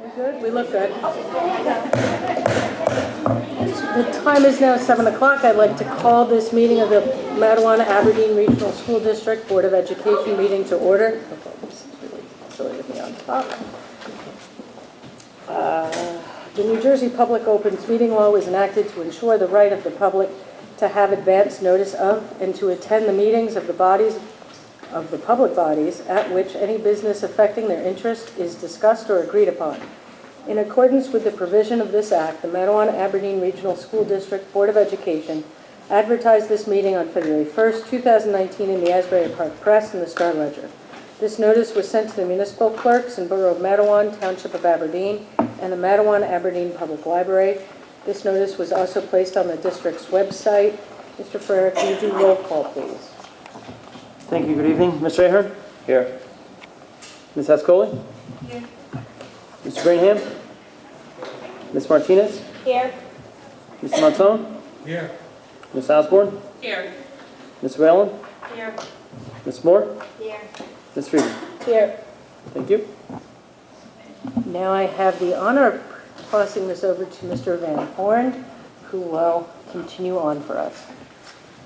We good? We look good. The time is now 7 o'clock. I'd like to call this meeting of the Matawan-Aberdeen Regional School District Board of Education meeting to order. Oops, really silly with me on top. The New Jersey Public Opens Meeting Law was enacted to ensure the right of the public to have advance notice of and to attend the meetings of the public bodies at which any business affecting their interest is discussed or agreed upon. In accordance with the provision of this act, the Matawan-Aberdeen Regional School District Board of Education advertised this meeting on February 1st, 2019 in the Asbury Park Press and the Star Ledger. This notice was sent to the municipal clerks in Borough of Matawan, Township of Aberdeen, and the Matawan-Aberdeen Public Library. This notice was also placed on the district's website. Mr. Ferrer, can you do roll call, please? Thank you. Good evening. Mr. Ahern? Here. Ms. Ascoli? Here. Mr. Greenham? Ms. Martinez? Here. Mr. Montone? Here. Ms. Osborne? Here. Ms. Whalen? Here. Ms. Moore? Here. Ms. Friedman? Here. Thank you. Now I have the honor of tossing this over to Mr. Van Horn, who will continue on for us.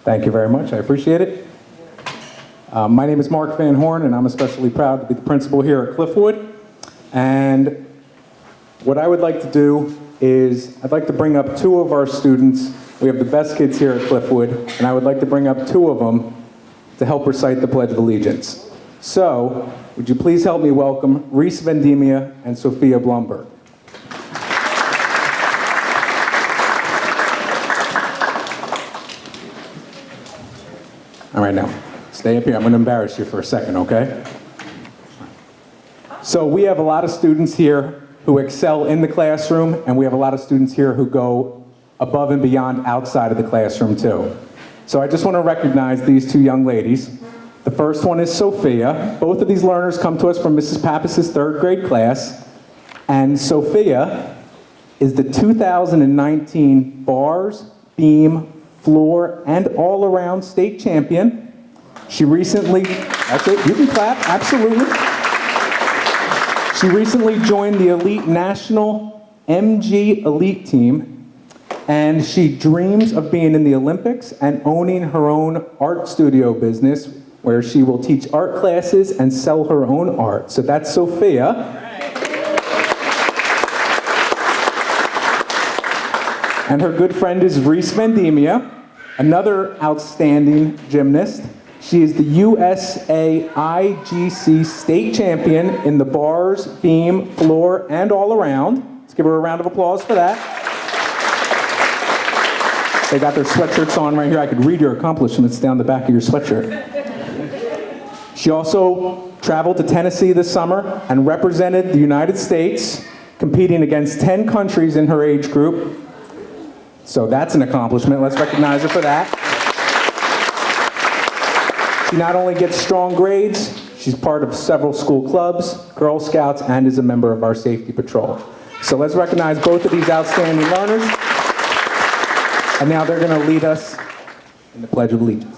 Thank you very much. I appreciate it. My name is Mark Van Horn, and I'm especially proud to be the principal here at Cliffwood. And what I would like to do is I'd like to bring up two of our students. We have the best kids here at Cliffwood, and I would like to bring up two of them to help recite the Pledge of Allegiance. So, would you please help me welcome Reese Vendemia and Sophia Blumberg. All right, now, stay up here. I'm going to embarrass you for a second, okay? So we have a lot of students here who excel in the classroom, and we have a lot of students here who go above and beyond outside of the classroom, too. So I just want to recognize these two young ladies. The first one is Sophia. Both of these learners come to us from Mrs. Pappas's third grade class, and Sophia is the 2019 Bars, Beam, Floor, and All-Around State Champion. She recently, that's it, you can clap, absolutely. She recently joined the elite national MG elite team, and she dreams of being in the Olympics and owning her own art studio business where she will teach art classes and sell her own art. So that's Sophia. And her good friend is Reese Vendemia, another outstanding gymnast. She is the USAIGC state champion in the bars, beam, floor, and all around. Let's give her a round of applause for that. They got their sweatshirts on right here. I could read your accomplishments down the back of your sweatshirt. She also traveled to Tennessee this summer and represented the United States, competing against 10 countries in her age group. So that's an accomplishment. Let's recognize her for that. She not only gets strong grades, she's part of several school clubs, Girl Scouts, and is a member of our safety patrol. So let's recognize both of these outstanding learners. And now they're going to lead us in the Pledge of Allegiance.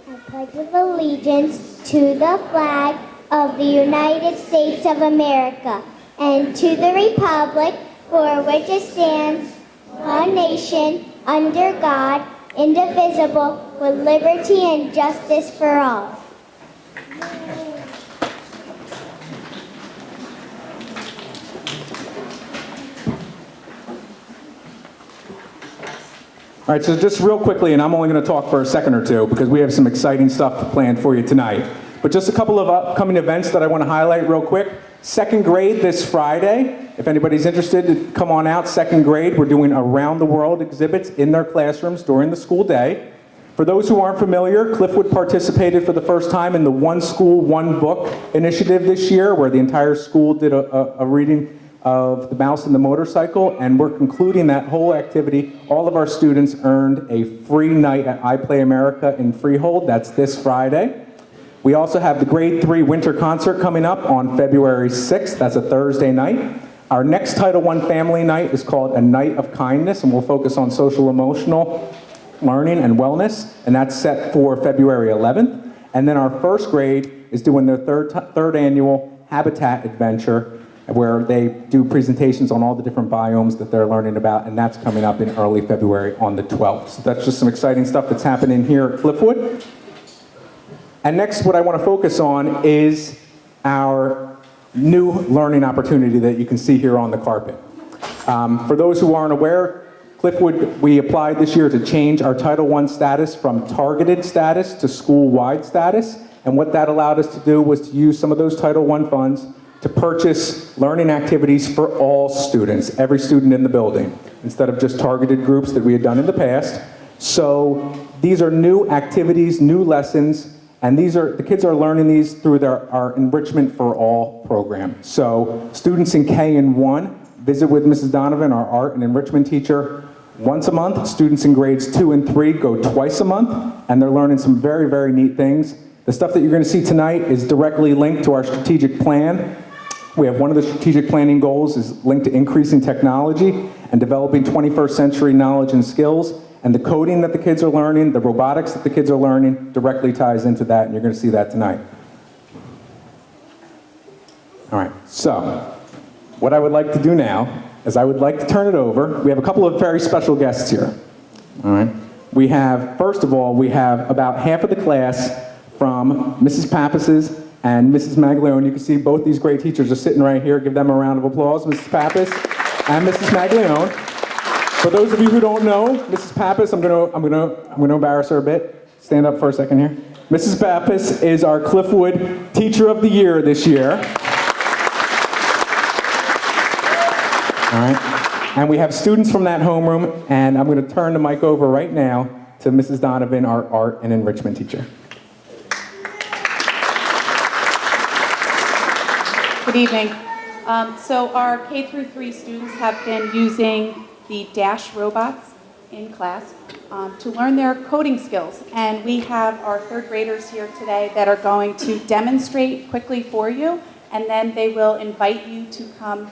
I pledge of allegiance to the flag of the United States of America and to the republic for which it stands, one nation, under God, indivisible, with liberty and justice for all. All right, so just real quickly, and I'm only going to talk for a second or two because we have some exciting stuff planned for you tonight. But just a couple of upcoming events that I want to highlight real quick. Second grade this Friday. If anybody's interested to come on out, second grade, we're doing around the world exhibits in their classrooms during the school day. For those who aren't familiar, Cliffwood participated for the first time in the One School, One Book initiative this year, where the entire school did a reading of The Mouse and the Motorcycle, and we're concluding that whole activity. All of our students earned a free night at I Play America in Freehold. That's this Friday. We also have the grade 3 winter concert coming up on February 6th. That's a Thursday night. Our next Title I family night is called A Night of Kindness, and we'll focus on social emotional learning and wellness, and that's set for February 11th. And then our first grade is doing their third annual Habitat Adventure, where they do presentations on all the different biomes that they're learning about, and that's coming up in early February on the 12th. So that's just some exciting stuff that's happening here at Cliffwood. And next, what I want to focus on is our new learning opportunity that you can see here on the carpet. For those who aren't aware, Cliffwood, we applied this year to change our Title I status from targeted status to school-wide status. And what that allowed us to do was to use some of those Title I funds to purchase learning activities for all students, every student in the building, instead of just targeted groups that we had done in the past. So these are new activities, new lessons, and the kids are learning these through our Enrichment for All program. So students in K and 1 visit with Mrs. Donovan, our art and enrichment teacher, once a month. Students in grades 2 and 3 go twice a month, and they're learning some very, very neat things. The stuff that you're going to see tonight is directly linked to our strategic plan. We have one of the strategic planning goals is linked to increasing technology and developing 21st century knowledge and skills. And the coding that the kids are learning, the robotics that the kids are learning directly ties into that, and you're going to see that tonight. All right, so what I would like to do now is I would like to turn it over. We have a couple of very special guests here. All right. First of all, we have about half of the class from Mrs. Pappas's and Mrs. Maglione. You can see both these great teachers are sitting right here. Give them a round of applause, Mrs. Pappas and Mrs. Maglione. For those of you who don't know, Mrs. Pappas, I'm gonna embarrass her a bit. Stand up for a second here. Mrs. Pappas is our Cliffwood Teacher of the Year this year. All right. And we have students from that homeroom, and I'm going to turn the mic over right now to Mrs. Donovan, our art and enrichment teacher. Good evening. So our K through 3 students have been using the Dash robots in class to learn their coding skills. And we have our third graders here today that are going to demonstrate quickly for you, and then they will invite you to come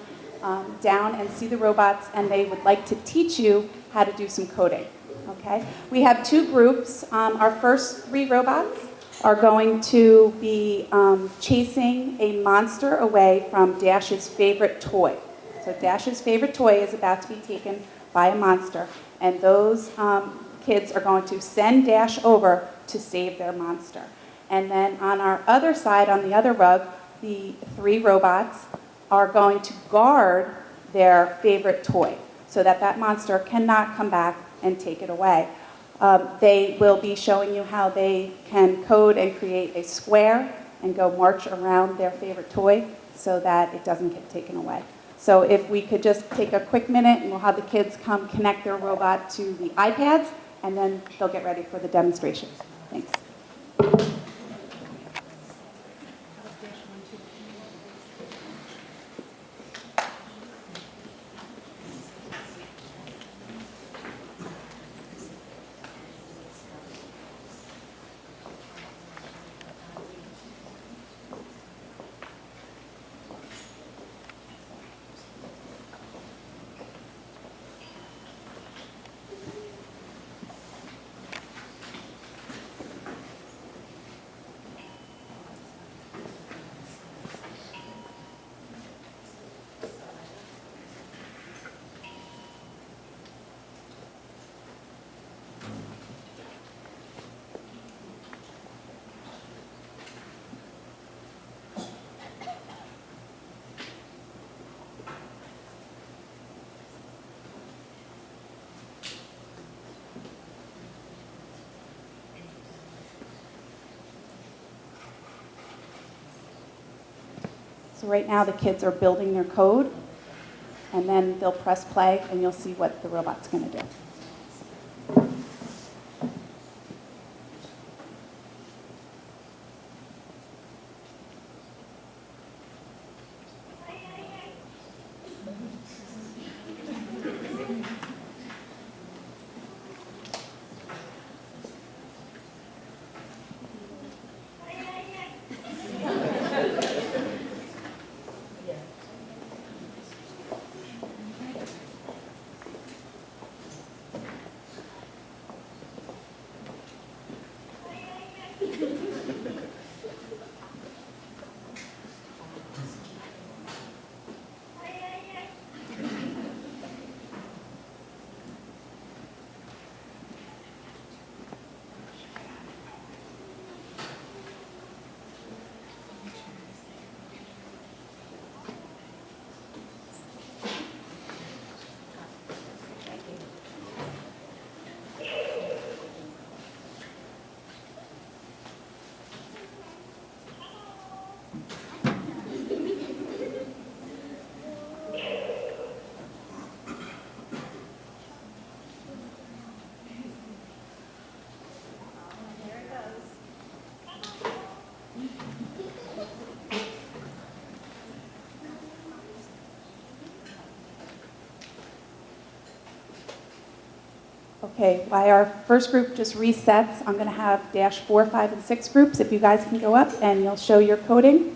down and see the robots, and they would like to teach you how to do some coding. Okay? We have 2 groups. Our first 3 robots are going to be chasing a monster away from Dash's favorite toy. So Dash's favorite toy is about to be taken by a monster, and those kids are going to send Dash over to save their monster. And then on our other side, on the other rug, the 3 robots are going to guard their favorite toy so that that monster cannot come back and take it away. They will be showing you how they can code and create a square and go march around their favorite toy so that it doesn't get taken away. So if we could just take a quick minute, and we'll have the kids come connect their robot to the iPads, and then they'll get ready for the demonstration. Thanks. So right now the kids are building their code, and then they'll press play and you'll see what the robot's going to do. Okay, while our first group just resets, I'm going to have dash 4, 5, and 6 groups. If you guys can go up and you'll show your coding.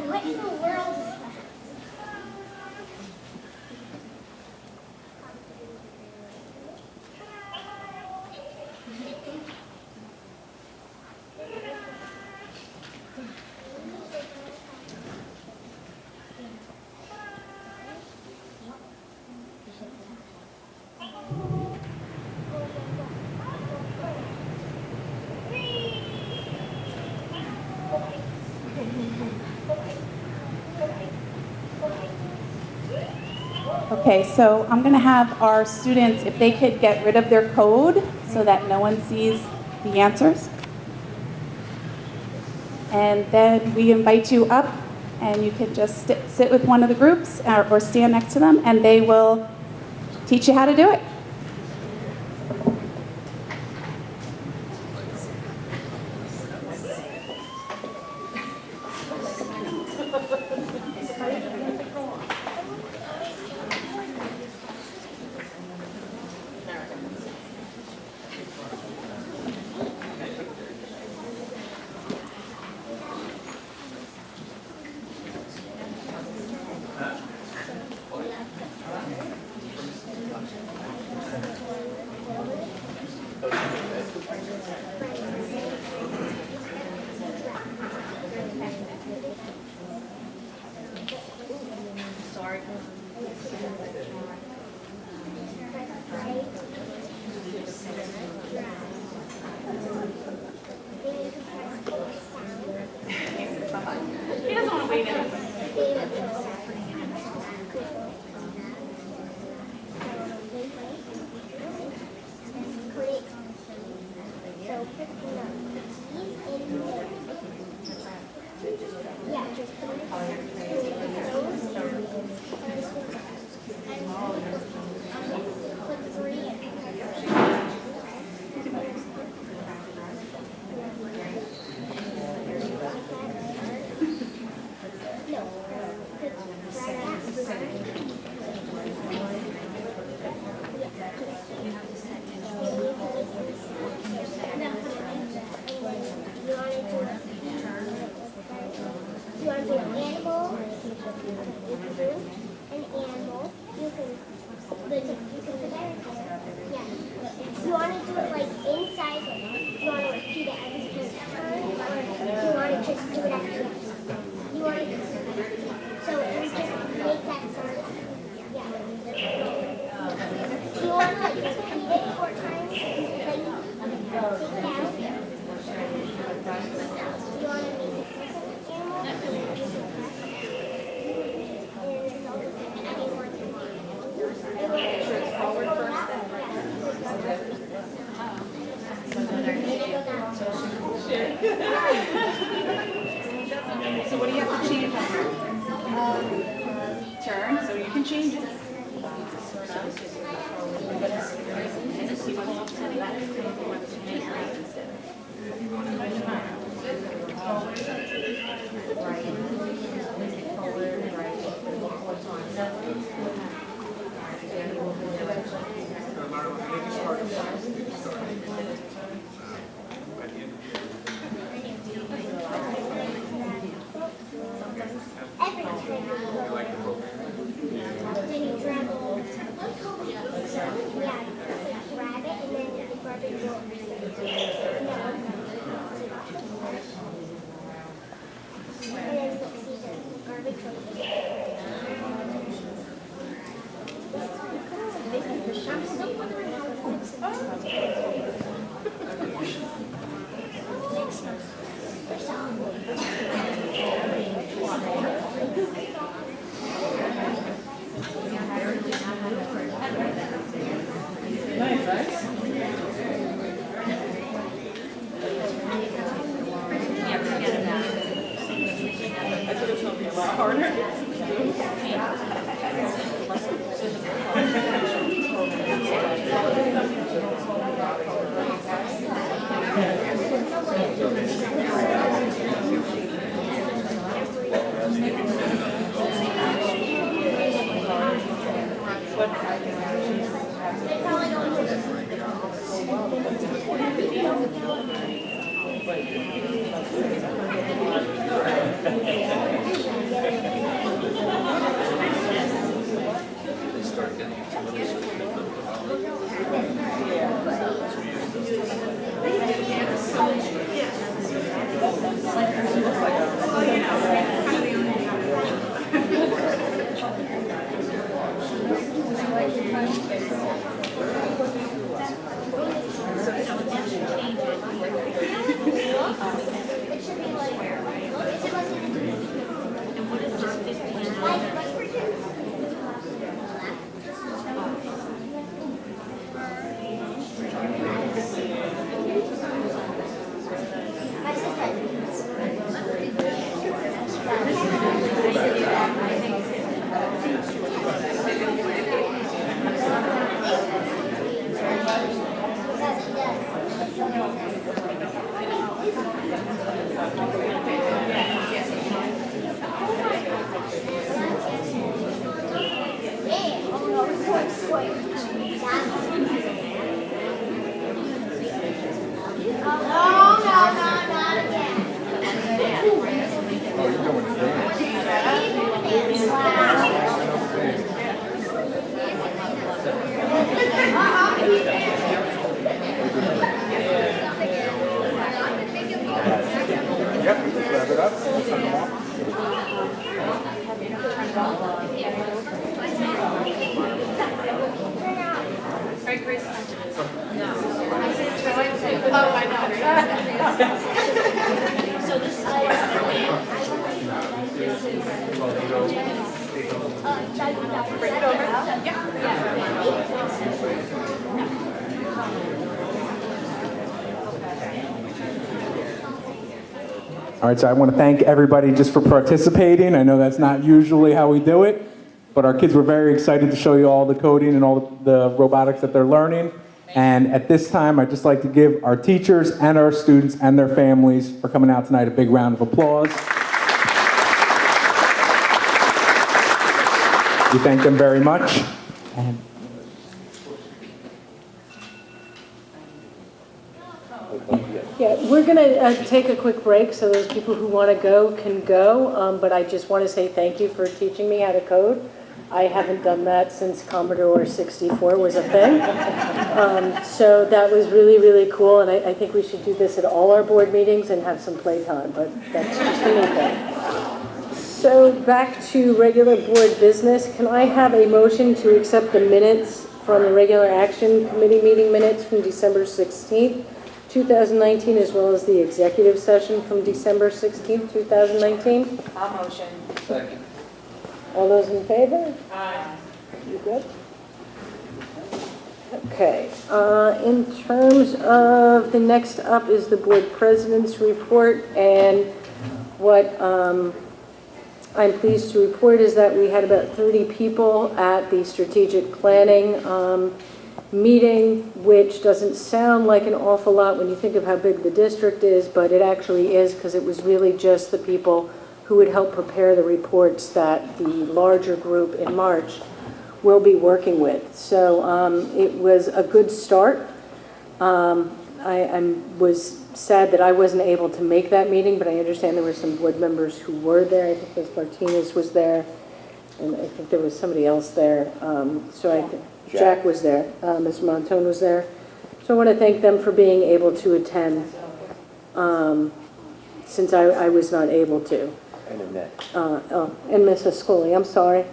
What in the world is that? Okay, so I'm going to have our students, if they could get rid of their code so that no one sees the answers. And then we invite you up, and you can just sit with one of the groups or stand next to them, and they will teach you how to do it. You want to So what do you have to change on here? Turn, so you can change it. All right, so I want to thank everybody just for participating. I know that's not usually how we do it, but our kids were very excited to show you all the coding and all the robotics that they're learning. And at this time, I'd just like to give our teachers and our students and their families for coming out tonight a big round of applause. We thank them very much. Yeah, we're going to take a quick break so those people who want to go can go, but I just want to say thank you for teaching me how to code. I haven't done that since Commodore 64 was a thing. So that was really, really cool, and I think we should do this at all our board meetings and have some playtime, but that's just a me thing. So back to regular board business. Can I have a motion to accept the minutes from the regular action committee meeting minutes from December 16th, 2019, as well as the executive session from December 16th, 2019? I'll motion. Second. All those in favor? Aye. You good? Okay, in terms of, the next up is the board president's report, and what I'm pleased to report is that we had about 30 people at the strategic planning meeting, which doesn't sound like an awful lot when you think of how big the district is, but it actually is, because it was really just the people who would help prepare the reports that the larger group in March will be working with. So it was a good start. I was sad that I wasn't able to make that meeting, but I understand there were some board members who were there. I think Ms. Martinez was there, and I think there was somebody else there. So I think Jack was there. Mr. Montone was there. So I want to thank them for being able to attend, since I was not able to. And Annette. And Mrs. Scully, I'm sorry.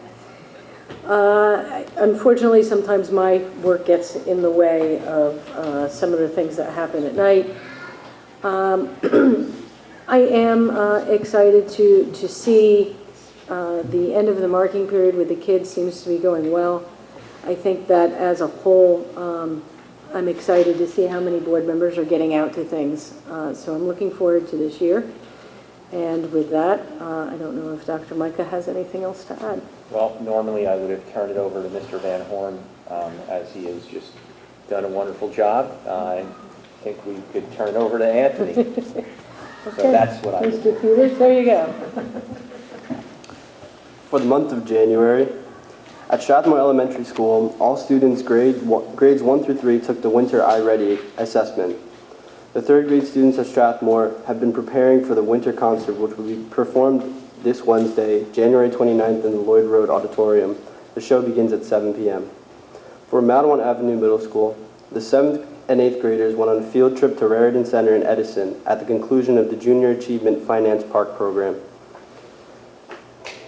Unfortunately, sometimes my work gets in the way of some of the things that happen at night. I am excited to see the end of the marking period with the kids seems to be going well. I think that as a whole, I'm excited to see how many board members are getting out to things. So I'm looking forward to this year. And with that, I don't know if Dr. Micah has anything else to add. Well, normally I would have turned it over to Mr. Van Horn, as he has just done a wonderful job. I think we could turn over to Anthony. Okay. So that's what I would do. Mr. Peters, there you go. For the month of January, at Strathmore Elementary School, all students grades 1 through 3 took the Winter iReady assessment. The third grade students at Strathmore have been preparing for the winter concert, which will be performed this Wednesday, January 29th in the Lloyd Road Auditorium. The show begins at 7 p.m. For Madawan Avenue Middle School, the 7th and 8th graders went on a field trip to Raritan Center in Edison at the conclusion of the Junior Achievement Finance Park program.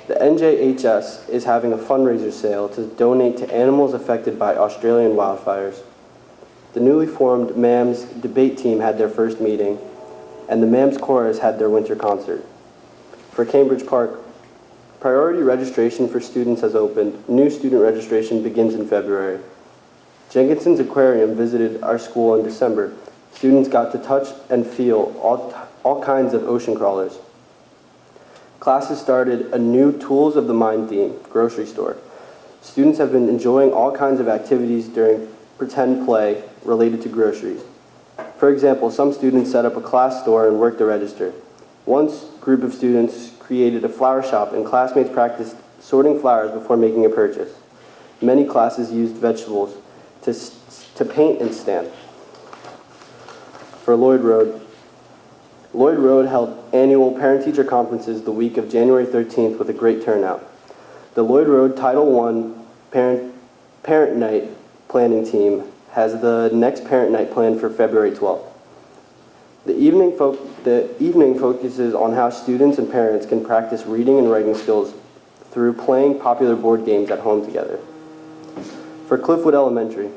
The NJHS is having a fundraiser sale to donate to animals affected by Australian wildfires. The newly formed MAMS debate team had their first meeting, and the MAMS chorus had their winter concert. For Cambridge Park, priority registration for students has opened. New student registration begins in February. Jenkinson's Aquarium visited our school in December. Students got to touch and feel all kinds of ocean crawlers. Classes started a new Tools of the Mind theme, grocery store. Students have been enjoying all kinds of activities during pretend play related to groceries. For example, some students set up a class store and worked the register. One group of students created a flower shop, and classmates practiced sorting flowers before making a purchase. Many classes used vegetables to paint and stamp. For Lloyd Road held annual parent-teacher conferences the week of January 13th with a great turnout. The Lloyd Road Title I Parent Night planning team has the next parent night planned for February 12th. The evening focuses on how students and parents can practice reading and writing skills through playing popular board games at home together. For Cliffwood Elementary,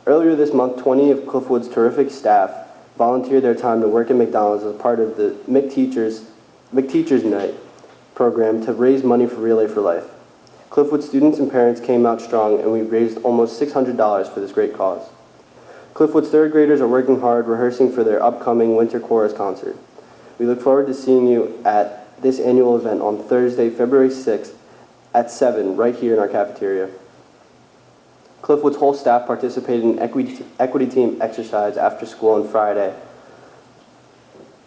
earlier this month, 20 of Cliffwood's terrific staff volunteered their time to work at McDonald's as part of the McTeachers Night program to raise money for Relay for Life. Cliffwood students and parents came out strong, and we raised almost $600 for this great cause. Cliffwood's third graders are working hard, rehearsing for their upcoming winter chorus concert. We look forward to seeing you at this annual event on Thursday, February 6th at 7, right here in our cafeteria. Cliffwood's whole staff participated in equity team exercise after school on Friday.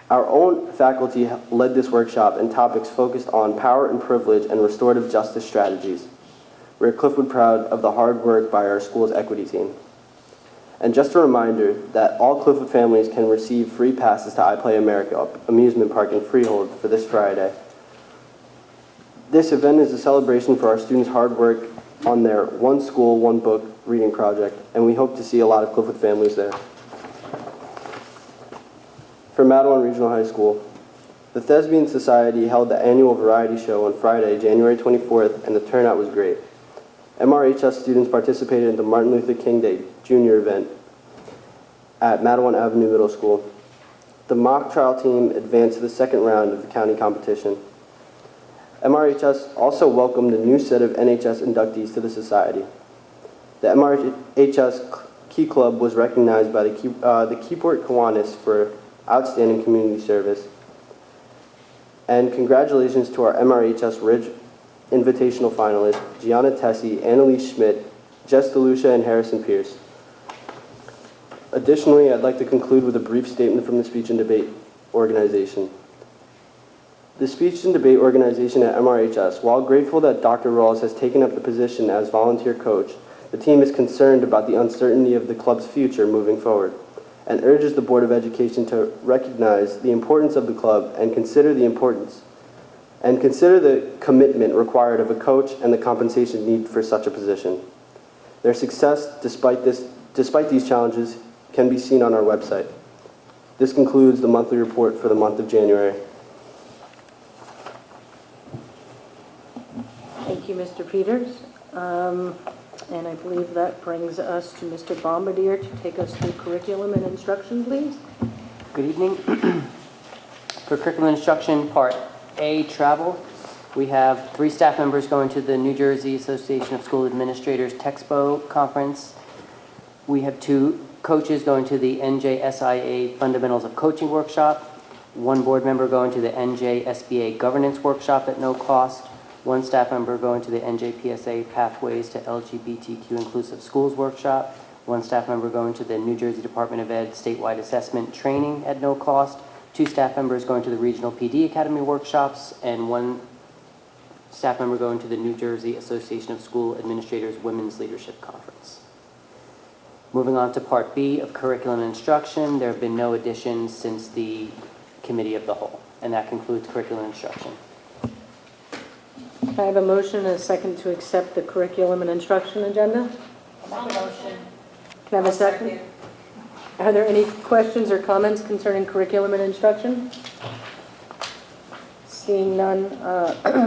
Our own faculty led this workshop, and topics focused on power and privilege and restorative justice strategies. We're at Cliffwood proud of the hard work by our school's equity team. And just a reminder that all Cliffwood families can receive free passes to iPlay America amusement park in Freehold for this Friday. This event is a celebration for our students' hard work on their One School, One Book reading project, and we hope to see a lot of Cliffwood families there. For Madawan Regional High School, the Thespian Society held the annual variety show on Friday, January 24th, and the turnout was great. MRHS students participated in the Martin Luther King Day Junior event at Madawan Avenue Middle School. The mock trial team advanced to the second round of the county competition. MRHS also welcomed a new set of NHS inductees to the society. The The MRHS Key Club was recognized by the Keyport Kiwanis for outstanding community service. And congratulations to our MRHS Ridge Invitational finalists, Gianna Tessie, Annalise Schmidt, Jess DeLucia, and Harrison Pierce. Additionally, I'd like to conclude with a brief statement from the Speech and Debate organization. The Speech and Debate organization at MRHS, while grateful that Dr. Rawls has taken up the position as volunteer coach, the team is concerned about the uncertainty of the club's future moving forward and urges the Board of Education to recognize the importance of the club and consider the commitment required of a coach and the compensation need for such a position. Their success, despite these challenges, can be seen on our website. This concludes the monthly report for the month of January. Thank you, Mr. Peters. And I believe that brings us to Mr. Bombardier to take us through curriculum and instruction, please. Good evening. For curriculum instruction, Part A, travel, we have 3 staff members going to the New Jersey Association of School Administrators Texpo Conference. We have 2 coaches going to the NJSIA Fundamentals of Coaching Workshop, 1 board member going to the NJSBA Governance Workshop at no cost, 1 staff member going to the NJPSA Pathways to LGBTQ Inclusive Schools Workshop, 1 staff member going to the New Jersey Department of Ed Statewide Assessment Training at no cost, 2 staff members going to the Regional PD Academy workshops, and 1 staff member going to the New Jersey Association of School Administrators Women's Leadership Conference. Moving on to Part B of curriculum and instruction, there have been no additions since the Committee of the Whole, and that concludes curriculum and instruction. Can I have a motion and a second to accept the curriculum and instruction agenda? I'll make a motion. Can I have a second? Are there any questions or comments concerning curriculum and instruction? Seeing none,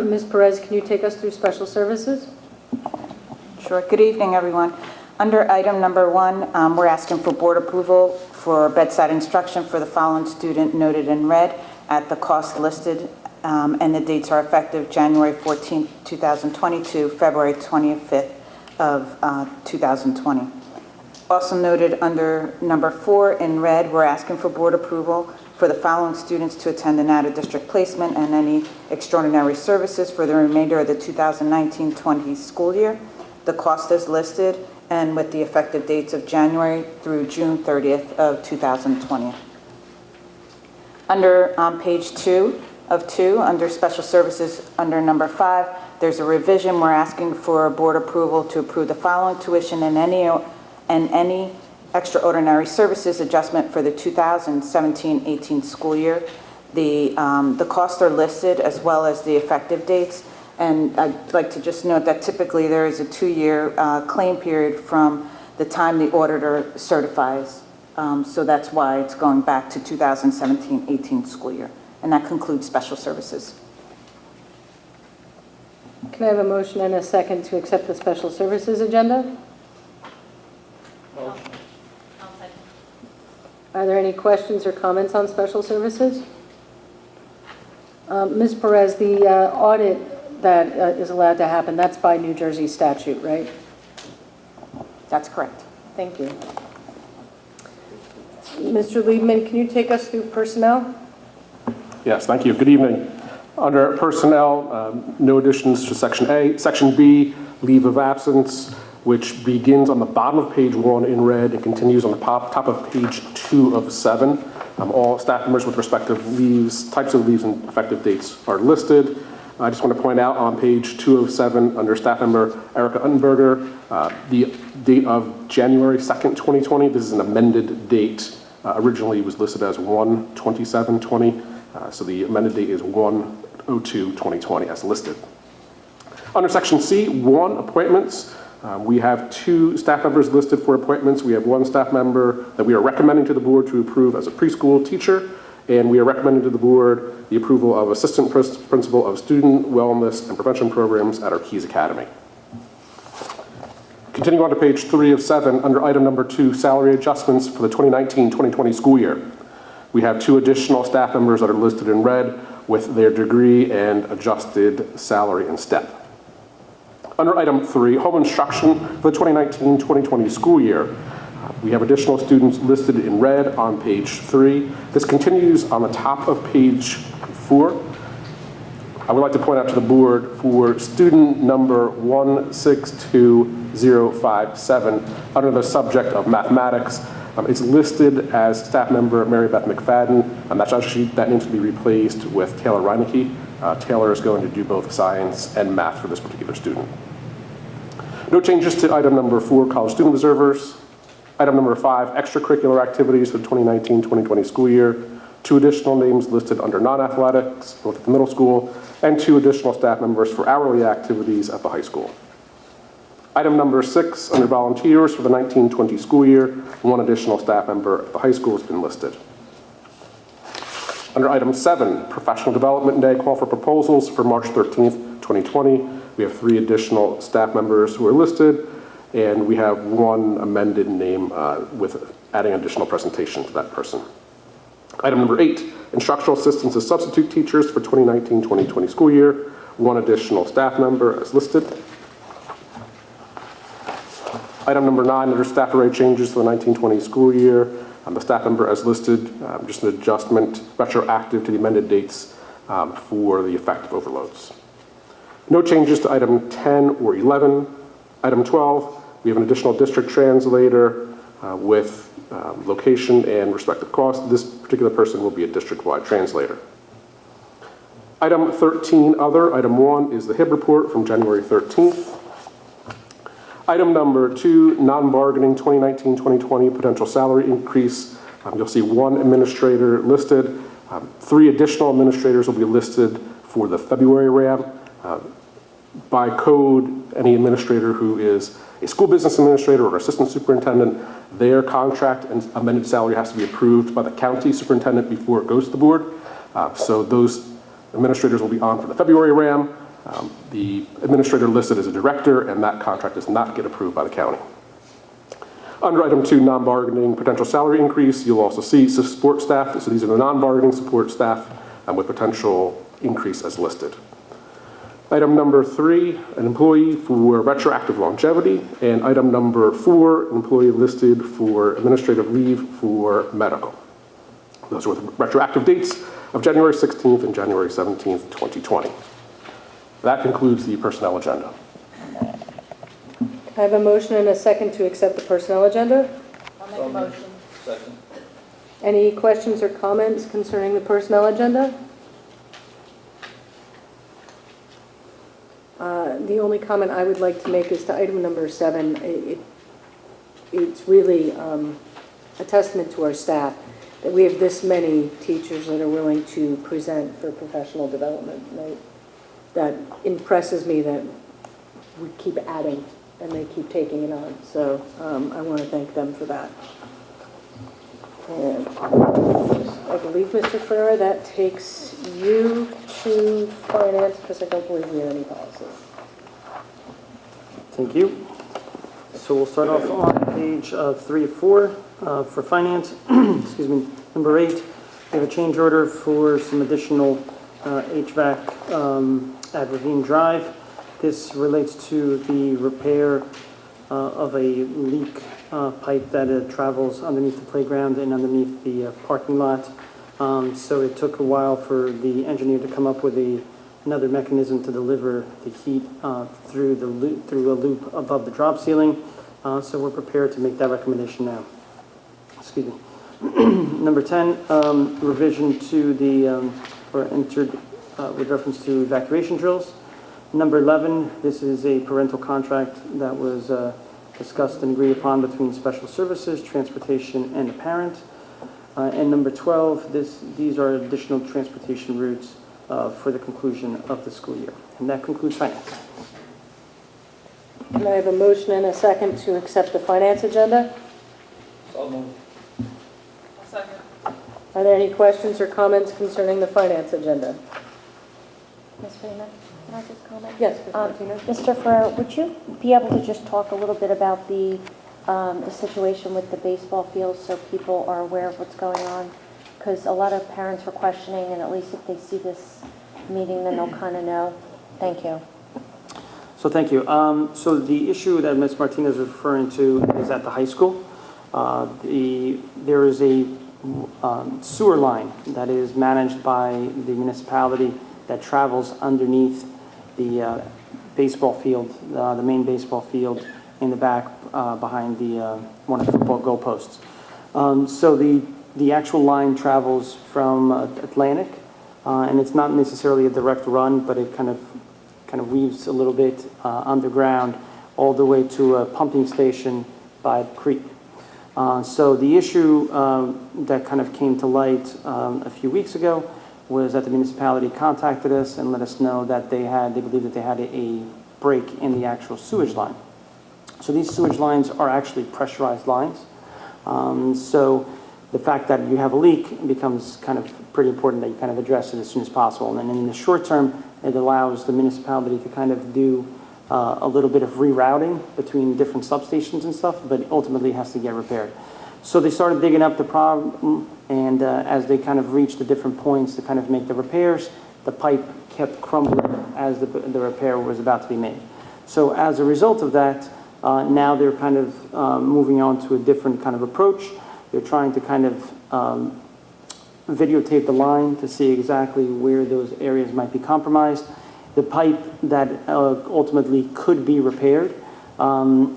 Ms. Perez, can you take us through special services? Sure. Good evening, everyone. Under item number 1, we're asking for board approval for bedside instruction for the following student noted in red at the cost listed, and the dates are effective January 14th, 2020 to February 25th of 2020. Also noted under number 4 in red, we're asking for board approval for the following students to attend an out-of-district placement and any extraordinary services for the remainder of the 2019-20 school year. The cost is listed and with the effective dates of January through June 30th of 2020. Under page 2 of 2, under special services, under number 5, there's a revision. We're asking for board approval to approve the following tuition and any extraordinary services adjustment for the 2017-18 school year. The costs are listed as well as the effective dates. And I'd like to just note that typically there is a 2-year claim period from the time the auditor certifies. So that's why it's going back to 2017-18 school year. And that concludes special services. Can I have a motion and a second to accept the special services agenda? Are there any questions or comments on special services? Ms. Perez, the audit that is allowed to happen, that's by New Jersey statute, right? That's correct. Thank you. Mr. Liebman, can you take us through personnel? Yes, thank you. Good evening. Under personnel, no additions to Section A. Section B, leave of absence, which begins on the bottom of page 1 in red and continues on the top of page 2 of 7. All staff members with respective leaves, types of leaves and effective dates are listed. I just want to point out on page 207 under staff member Erica Uttenberger, the date of January 2nd, 2020. This is an amended date. Originally it was listed as 1/27/20. So the amended date is 1/02/2020 as listed. Under Section C, 1, appointments. We have 2 staff members listed for appointments. We have 1 staff member that we are recommending to the board to approve as a preschool teacher, and we are recommending to the board the approval of assistant principal of student wellness and prevention programs at our Keys Academy. Continuing on to page 3 of 7, under item number 2, salary adjustments for the 2019-2020 school year. We have 2 additional staff members that are listed in red with their degree and adjusted salary and step. Under item 3, home instruction for the 2019-2020 school year. We have additional students listed in red on page 3. This continues on the top of page 4. I would like to point out to the board for student number 162057, under the subject of mathematics, it's listed as staff member Mary Beth McFadden, and that needs to be replaced with Taylor Reinecke. Taylor is going to do both science and math for this particular student. No changes to item number 4, college student observers. Item number 5, extracurricular activities for the 2019-2020 school year. 2 additional names listed under non-athletics, both at the middle school, and 2 additional staff members for hourly activities at the high school. Item number 6, under volunteers for the 19-20 school year, 1 additional staff member at the high school has been listed. Under item 7, professional development day, call for proposals for March 13th, 2020. We have 3 additional staff members who are listed, and we have 1 amended name with adding additional presentation to that person. Item number 8, instructional assistants as substitute teachers for 2019-2020 school year, 1 additional staff member as listed. Item number 9, under staff array changes for the 19-20 school year, the staff member as listed, just an adjustment retroactive to the amended dates for the effective overloads. No changes to item 10 or 11. Item 12, we have an additional district translator with location and respective cost. This particular person will be a district-wide translator. Item 13, other. Item 1 is the HIB report from January 13th. Item number 2, non-bargaining 2019-2020 potential salary increase. You'll see 1 administrator listed. 3 additional administrators will be listed for the February RAM. By code, any administrator who is a school business administrator or assistant superintendent, their contract and amended salary has to be approved by the county superintendent before it goes to the board. So those administrators will be on for the February RAM. The administrator listed as a director, and that contract does not get approved by the county. Under item 2, non-bargaining potential salary increase, you'll also see support staff. So these are the non-bargaining support staff with potential increase as listed. Item number 3, an employee for retroactive longevity, and item number 4, an employee listed for administrative leave for medical. Those are with retroactive dates of January 16th and January 17th, 2020. That concludes the personnel agenda. I have a motion and a second to accept the personnel agenda. I'll make a motion. Second. Any questions or comments concerning the personnel agenda? The only comment I would like to make is to item number 7. It's really a testament to our staff that we have this many teachers that are willing to present for professional development. That impresses me that we keep adding and they keep taking it on. So I want to thank them for that. And I believe, Mr. Ferrer, that takes you to finance because I don't believe we have any policies. Thank you. So we'll start off on page 3 of 4 for finance. Excuse me. Number 8, we have a change order for some additional HVAC at Ravine Drive. This relates to the repair of a leak pipe that travels underneath the playground and underneath the parking lot. So it took a while for the engineer to come up with another mechanism to deliver the heat through a loop above the drop ceiling. So we're prepared to make that recommendation now. Excuse me. Number 10, revision to the, or entered with reference to evacuation drills. Number 11, this is a parental contract that was discussed and agreed upon between special services, transportation, and the parent. And number 12, these are additional transportation routes for the conclusion of the school year. And that concludes finance. And I have a motion and a second to accept the finance agenda. So moved. Second. Are there any questions or comments concerning the finance agenda? Ms. Freeman, can I just comment? Yes, Ms. Martinez. Mr. Ferrer, would you be able to just talk a little bit about the situation with the baseball fields so people are aware of what's going on? Because a lot of parents were questioning, and at least if they see this meeting, then they'll kind of know. Thank you. So thank you. So the issue that Ms. Martinez is referring to is at the high school. There is a sewer line that is managed by the municipality that travels underneath the baseball field, the main baseball field in the back behind one of the football goalposts. So the actual line travels from Atlantic, and it's not necessarily a direct run, but it kind of weaves a little bit underground all the way to a pumping station by the creek. So the issue that kind of came to light a few weeks ago was that the municipality contacted us and let us know that they believed that they had a break in the actual sewage line. So these sewage lines are actually pressurized lines. So the fact that you have a leak becomes kind of pretty important that you kind of address it as soon as possible. And then in the short term, it allows the municipality to kind of do a little bit of rerouting between different substations and stuff, but ultimately has to get repaired. So they started digging up the problem, and as they kind of reached the different points to kind of make the repairs, the pipe kept crumbling as the repair was about to be made. So as a result of that, now they're kind of moving on to a different kind of approach. They're trying to kind of videotape the line to see exactly where those areas might be compromised. The pipe that ultimately could be repaired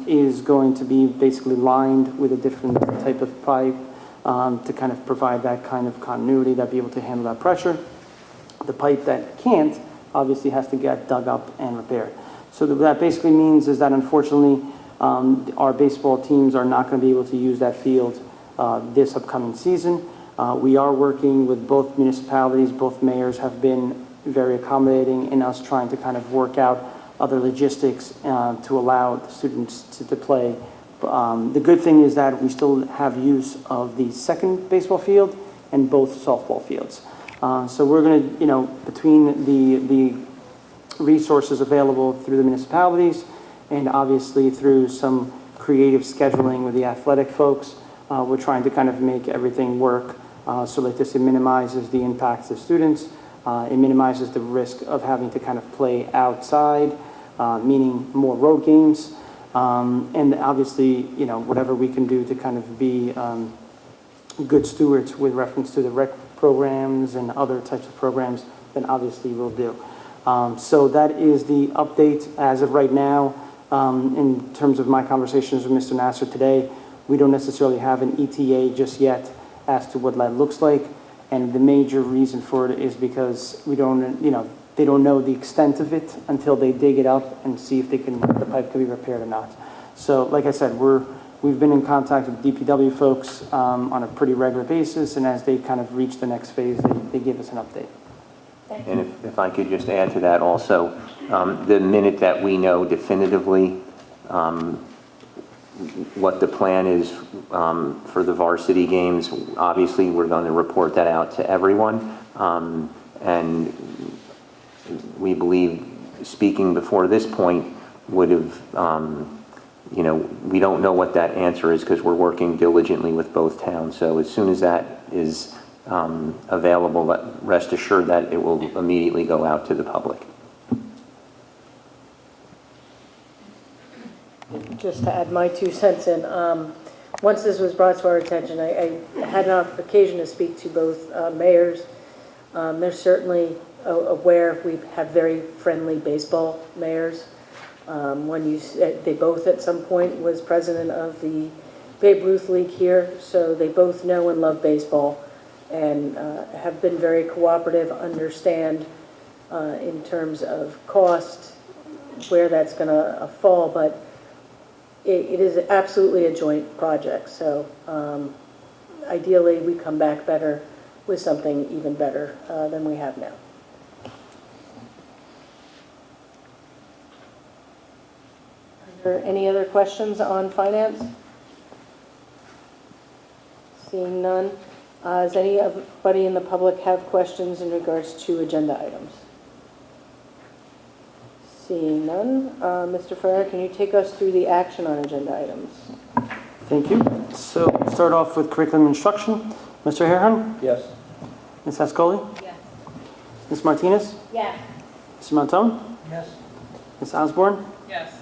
is going to be basically lined with a different type of pipe to kind of provide that kind of continuity, that be able to handle that pressure. The pipe that can't obviously has to get dug up and repaired. So what that basically means is that unfortunately our baseball teams are not going to be able to use that field this upcoming season. We are working with both municipalities. Both mayors have been very accommodating in us trying to kind of work out other logistics to allow the students to play. The good thing is that we still have use of the second baseball field and both softball fields. So we're going to, between the resources available through the municipalities and obviously through some creative scheduling with the athletic folks, we're trying to kind of make everything work so that this minimizes the impacts of students. It minimizes the risk of having to kind of play outside, meaning more road games. And obviously, whatever we can do to kind of be good stewards with reference to the rec programs and other types of programs, then obviously we'll do. So that is the update as of right now. In terms of my conversations with Mr. Nasser today, we don't necessarily have an ETA just yet as to what that looks like. And the major reason for it is because we don't, they don't know the extent of it until they dig it up and see if the pipe can be repaired or not. So like I said, we've been in contact with DPW folks on a pretty regular basis, and as they kind of reach the next phase, they give us an update. And if I could just add to that also, the minute that we know definitively what the plan is for the varsity games, obviously we're going to report that out to everyone. And we believe, speaking before this point, would have, we don't know what that answer is because we're working diligently with both towns. So as soon as that is available, rest assured that it will immediately go out to the public. Just to add my 2 cents in, once this was brought to our attention, I had an occasion to speak to both mayors. They're certainly aware we have very friendly baseball mayors. They both at some point was president of the Babe Ruth League here, so they both know and love baseball and have been very cooperative, understand in terms of cost where that's going to fall, but it is absolutely a joint project. So ideally we come back better with something even better than we have now. Are there any other questions on finance? Seeing none. Does anybody in the public have questions in regards to agenda items? Seeing none. Mr. Ferrer, can you take us through the action on agenda items? Thank you. So we'll start off with curriculum instruction. Mr. Harehan? Yes. Ms. Ascoli? Yes. Ms. Martinez? Yes. Mr. Montone? Yes. Ms. Osborne? Yes.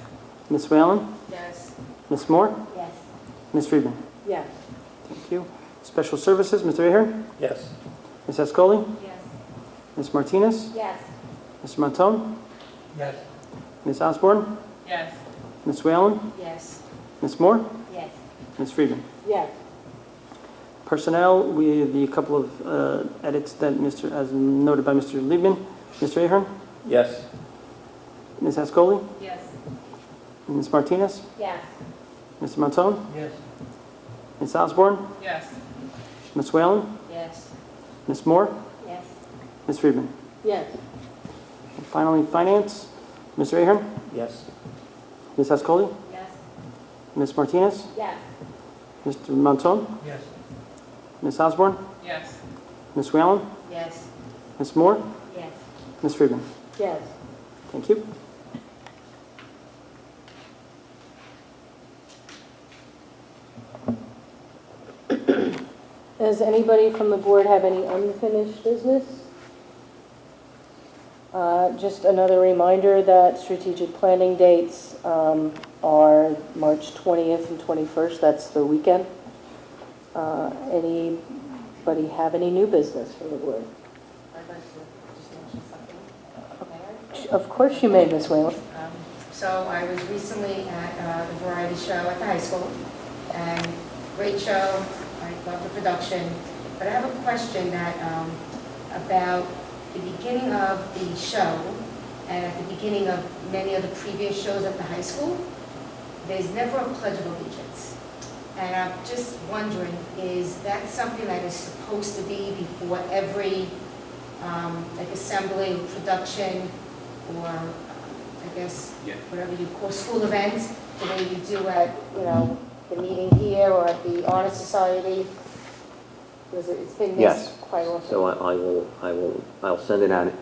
Ms. Whalen? Yes. Ms. Moore? Yes. Ms. Friedman? Yes. Thank you. Special Services, Mr. Ahern? Yes. Ms. Escoli? Yes. Ms. Martinez? Yes. Mr. Montone? Yes. Ms. Osborne? Yes. Ms. Whalen? Yes. Ms. Moore? Yes. Ms. Friedman? Yes. Personnel, we have the couple of edits that as noted by Mr. Liebman. Mr. Ahern? Yes. Ms. Ascoli? Yes. Ms. Martinez? Yes. Mr. Montone? Yes. Ms. Osborne? Yes. Ms. Whalen? Yes. Ms. Moore? Yes. Ms. Friedman? Yes. And finally, Finance. Mr. Ahern? Yes. Ms. Ascoli? Yes. Ms. Martinez? Yes. Mr. Montone? Yes. Ms. Osborne? Yes. Ms. Whalen? Yes. Ms. Moore? Yes. Ms. Friedman? Yes. Thank you. Does anybody from the board have any unfinished business? Just another reminder that strategic planning dates are March 20th and 21st. That's the weekend. Anybody have any new business for the board? I'd like to just mention something. May I? Of course you may, Ms. Whalen. So I was recently at the variety show at the high school, and great show. I love the production, but I have a question that about the beginning of the show and at the beginning of many of the previous shows at the high school. There's never a Pledge of Allegiance, and I'm just wondering, is that something that is supposed to be before every like assembly or production or I guess whatever you call school events, the way you do at the meeting here or at the Honor Society? Because it's been missed Yes. quite often. So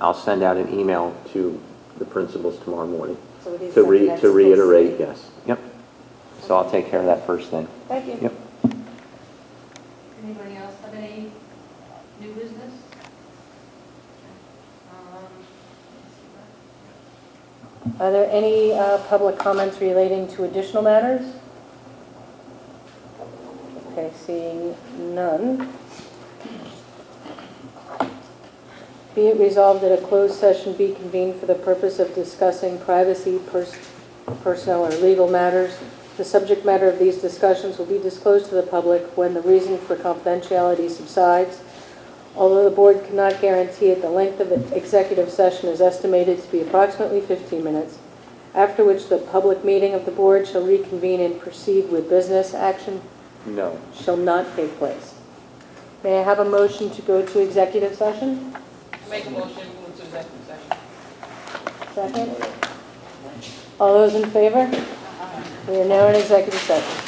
I'll send out an email to the principals tomorrow morning So it is to something that's to supposed reiterate, be. yes. Yep. So I'll take care of that first thing. Thank you. Yep. Anybody else have any new business? Are there any public comments relating to additional matters? Okay, seeing none. Be it resolved that a closed session be convened for the purpose of discussing privacy, personnel, or legal matters. The subject matter of these discussions will be disclosed to the public when the reason for confidentiality subsides. Although the board cannot guarantee it, the length of the executive session is estimated to be approximately 15 minutes, after which the public meeting of the board shall reconvene and proceed with business. Action No. shall not take place. May I have a motion to go to executive session? Make a motion, move to executive session. Second? All those in favor? We are now in executive session.